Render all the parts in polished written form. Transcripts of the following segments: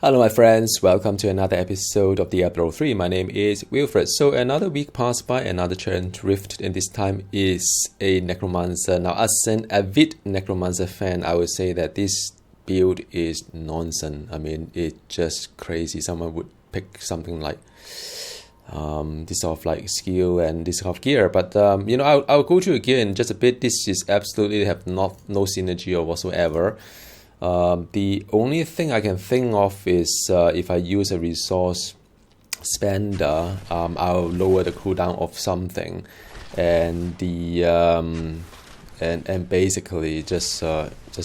Hello my friends, welcome to another episode of Diablo 3. My name is Wilfred. So another week passed by, another challenge rift, and this time is a Necromancer. Now as an avid Necromancer fan, I would say that this build is nonsense. I mean, it's just crazy. Someone would pick something like this sort of like skill and this sort of gear, but you know, I'll go through gear in just a bit. This is absolutely have no synergy or whatsoever. The only thing I can think of is if I use a resource spender, I'll lower the cooldown of something, and the and basically just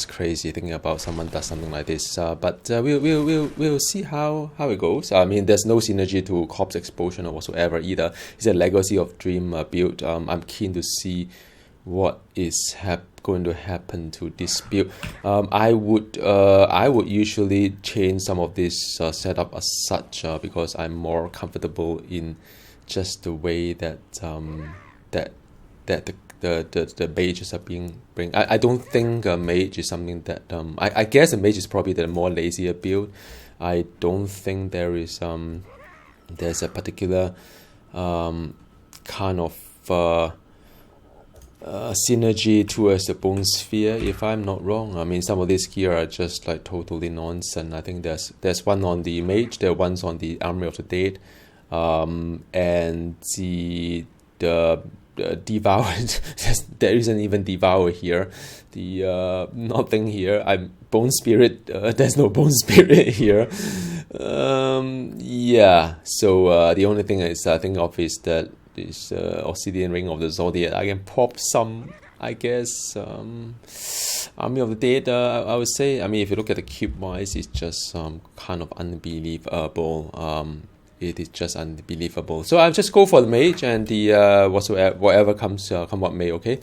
crazy thinking about someone does something like this. But we'll see how it goes. I mean, there's no synergy to Corpse Explosion or whatsoever either. It's a Legacy of Dream build. I'm keen to see what is going to happen to this build. I would usually change some of this setup as such because I'm more comfortable in just the way that the mages are being bring. I don't think a mage is something that I guess a mage is probably the more lazier build. I don't think there is there's a particular kind of synergy towards the bone sphere, if I'm not wrong. I mean, some of these gear are just like totally nonsense. I think there's one on the mage, there one's on the Army of the Dead, and the devoured. There isn't even devour here. The nothing here. I'm bone spirit. There's no bone spirit here. Yeah. So the only thing is I think of is that this Obsidian Ring of the Zodiac. I can pop some, I guess, Army of the Dead, I would say. I mean, if you look at the cube wise, it's just kind of unbelievable. It is just unbelievable. So I'll just go for the mage and the whatever comes come what may, okay?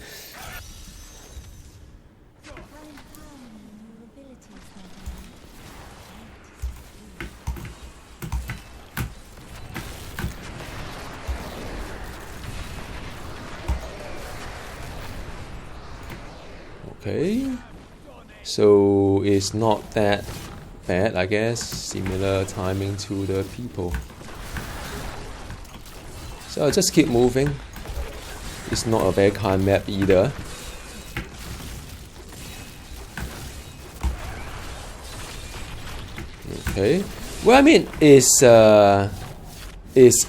Okay, so it's not that bad, I guess. Similar timing to the people. So I'll just keep moving. It's not a very kind map either. Okay. Well, I mean, it's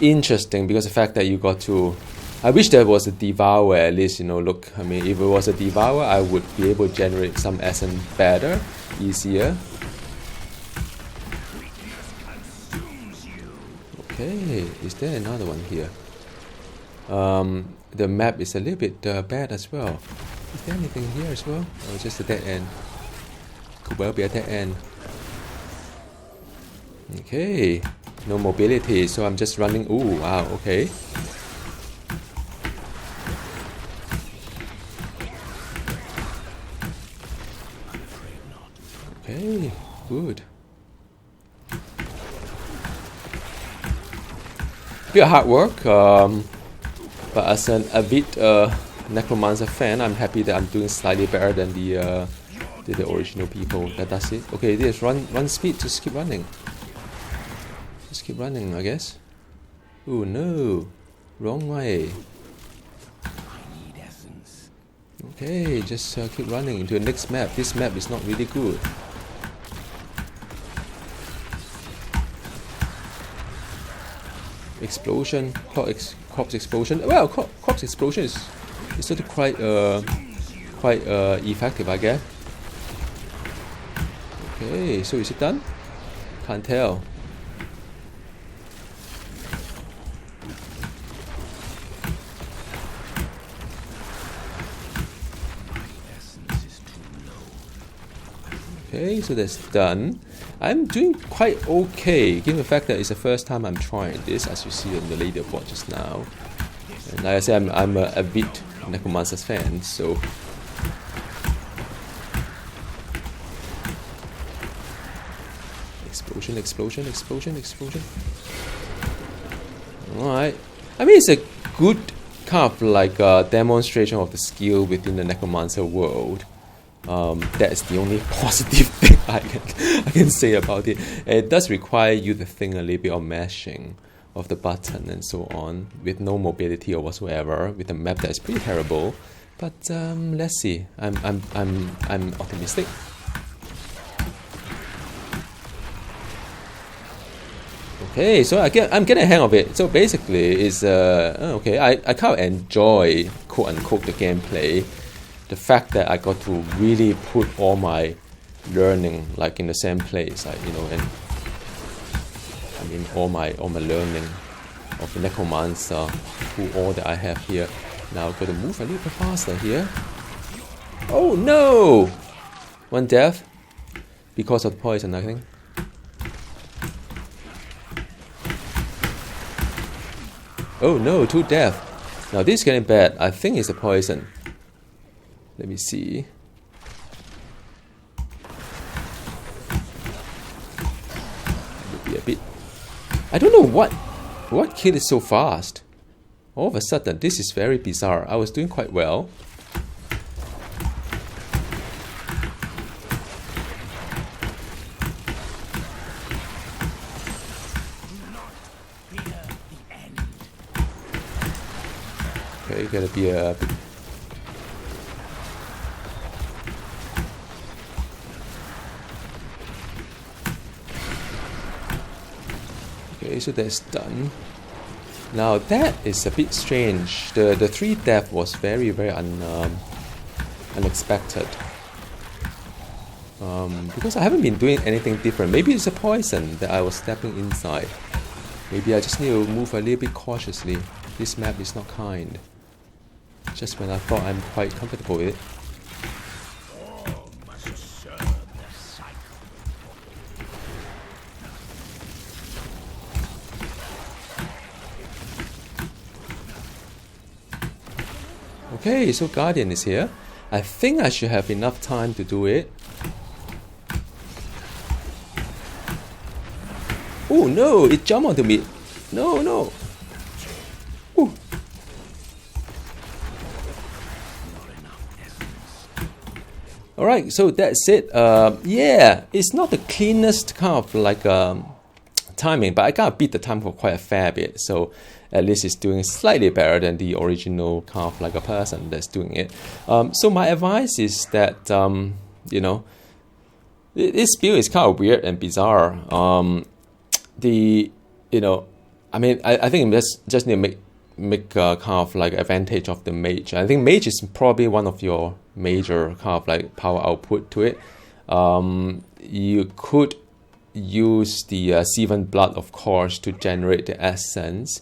interesting because the fact that you got to. I wish there was a Devourer at least, you know, look, I mean, if it was a Devourer, I would be able to generate some essence better, easier. Okay, is there another one here? The map is a little bit bad as well. Is there anything here as well? Or just a dead end? Could well be a dead end. Okay, no mobility, so I'm just running. Ooh, wow, okay. Okay, good. Bit of hard work, but as an avid Necromancer fan, I'm happy that I'm doing slightly better than the original people. That's it. Okay, this run speed. Just keep running. Just keep running, I guess. Oh no, wrong way. Okay, just keep running into the next map. This map is not really good. Explosion, corpse explosion. Well, corpse explosion is sort of quite effective, I guess. Okay, so is it done? Can't tell. Okay, so that's done. I'm doing quite okay, given the fact that it's the first time I'm trying this, as you see on the leaderboard just now. And like I said, I'm a avid Necromancer's fan, so. Explosion, explosion, explosion, explosion. Alright. I mean, it's a good kind of like demonstration of the skill within the Necromancer world. That is the only positive thing I can say about it. It does require you to think a little bit of meshing of the button and so on, with no mobility or whatsoever, with a map that is pretty terrible. But let's see. I'm optimistic. Okay, so I'm getting a hang of it. So basically, it's okay. I kind of enjoy, quote unquote, the gameplay. The fact that I got to really put all my learning like in the same place, you know, and I mean all my learning of the Necromancer, all that I have here. Now I've got to move a little bit faster here. Oh no! One death because of the poison, I think. Oh no, 2 deaths. Now this is getting bad. I think it's the poison. Let me see. Maybe a bit. I don't know what killed it so fast. All of a sudden, this is very bizarre. I was doing quite well. Okay, gotta be a bit. Okay, so that's done. Now that is a bit strange. The 3 death was very unexpected. Because I haven't been doing anything different. Maybe it's a poison that I was stepping inside. Maybe I just need to move a little bit cautiously. This map is not kind. Just when I thought I'm quite comfortable with it. Okay, so Guardian is here. I think I should have enough time to do it. Oh no, it jumped onto me. No, no. Ooh. Alright, so that's it. Yeah, it's not the cleanest kind of like timing, but I kind of beat the time for quite a fair bit. So at least it's doing slightly better than the original kind of like a person that's doing it. So my advice is that, you know, this build is kind of weird and bizarre. You know, I mean, I think just need to make kind of like advantage of the mage. I think mage is probably one of your major kind of like power output to it. You could use the 7 blood, of course, to generate the essence.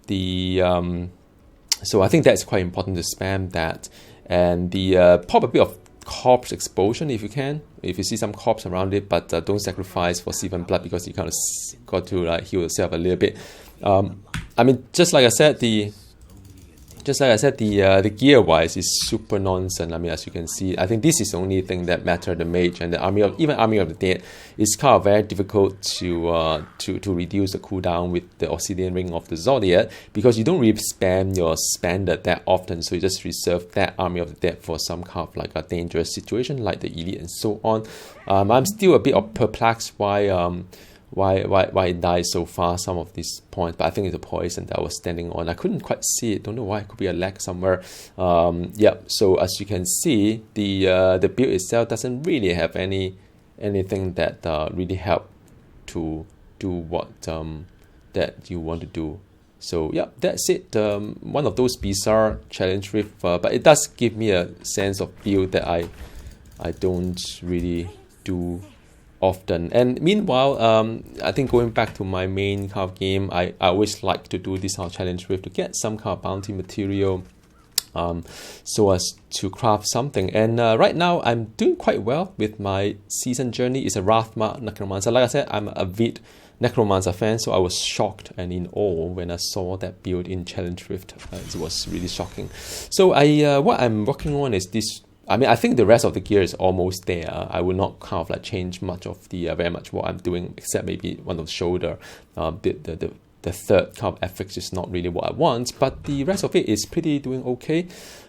So I think that's quite important to spam that, and the pop a bit of corpse explosion if you can, if you see some corpse around it, but don't sacrifice for 7 blood because you kind of got to like heal yourself a little bit. I mean, just like I said, the gear wise is super nonsense. I mean, as you can see, I think this is the only thing that matters. The mage and the army of the dead is kind of very difficult to reduce the cooldown with the obsidian ring of the zodiac, because you don't really spam your spender that often, so you just reserve that army of the dead for some kind of like a dangerous situation like the elite and so on. I'm still a bit perplexed why it died so fast, some of these points, but I think it's a poison that I was standing on. I couldn't quite see it, don't know why. It could be a lag somewhere. Yeah, so as you can see, the build itself doesn't really have anything that really help to do what that you want to do. So yeah, that's it. One of those bizarre challenge rift, but it does give me a sense of build that I don't really do often. And meanwhile, I think going back to my main kind of game, I always like to do this challenge with to get some kind of bounty material, so as to craft something. And right now I'm doing quite well with my season journey. It's a Wrathmark Necromancer. Like I said, I'm a avid Necromancer fan, so I was shocked and in awe when I saw that build in Challenge Rift. It was really shocking. So what I'm working on is this. I mean, I think the rest of the gear is almost there. I will not kind of like change much of the very much what I'm doing, except maybe one of the shoulder, the the third kind of FX is not really what I want, but the rest of it is pretty doing okay.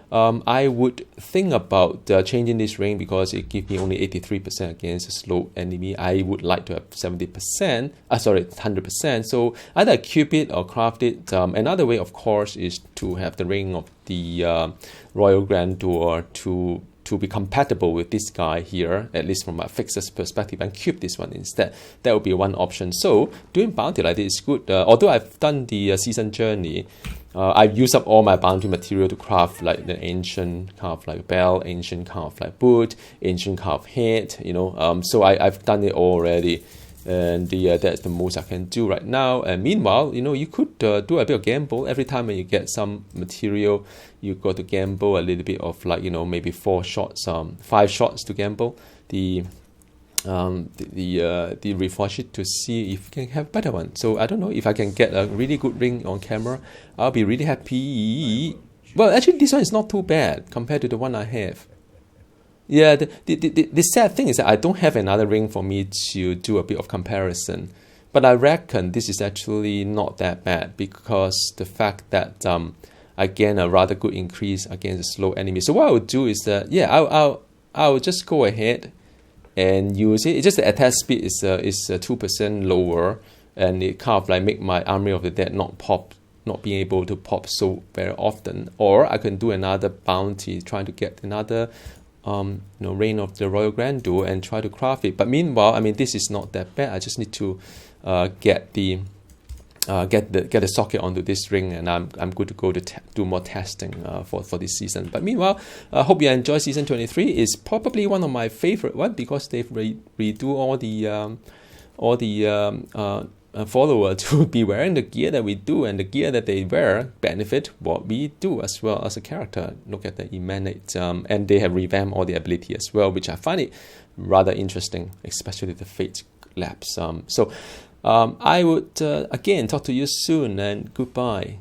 I would think about changing this ring because it gives me only 83% against a slow enemy. I would like to have 70%, 100%. So either I keep it or craft it. Another way, of course, is to have the ring of the Royal Grandeur to be compatible with this guy here, at least from a fixer's perspective, and keep this one instead. That would be one option. So doing bounty like this is good. Although I've done the season journey, I've used up all my bounty material to craft like the ancient kind of like bell, ancient kind of like boot, ancient kind of head, so I've done it already. And that's the most I can do right now. And meanwhile, you could do a bit of gamble. Every time when you get some material, you got to gamble a little bit of like, maybe 5 shots to gamble the refresh it to see if you can have a better one. So I don't know if I can get a really good ring on camera. I'll be really happy. Well, actually, this one is not too bad compared to the one I have. Yeah, the sad thing is that I don't have another ring for me to do a bit of comparison. But I reckon this is actually not that bad because the fact that I gain a rather good increase against a slow enemy. So what I would do is that, I'll just go ahead and use it. It's just the attack speed is 2% lower, and it kind of like make my Army of the Dead not being able to pop so very often. Or I can do another bounty, trying to get another Reign of the Royal Grandeur and try to craft it. But meanwhile, I mean, this is not that bad. I just need to get the socket onto this ring, and I'm good to go to do more testing for this season. But meanwhile, I hope you enjoy season 23. It's probably one of my favorite one because they've redo all the follower to be wearing the gear that we do, and the gear that they wear benefit what we do as well as a character. Look at the emanate, and they have revamped all the ability as well, which I find it rather interesting, especially the fate labs. I would again talk to you soon, and goodbye.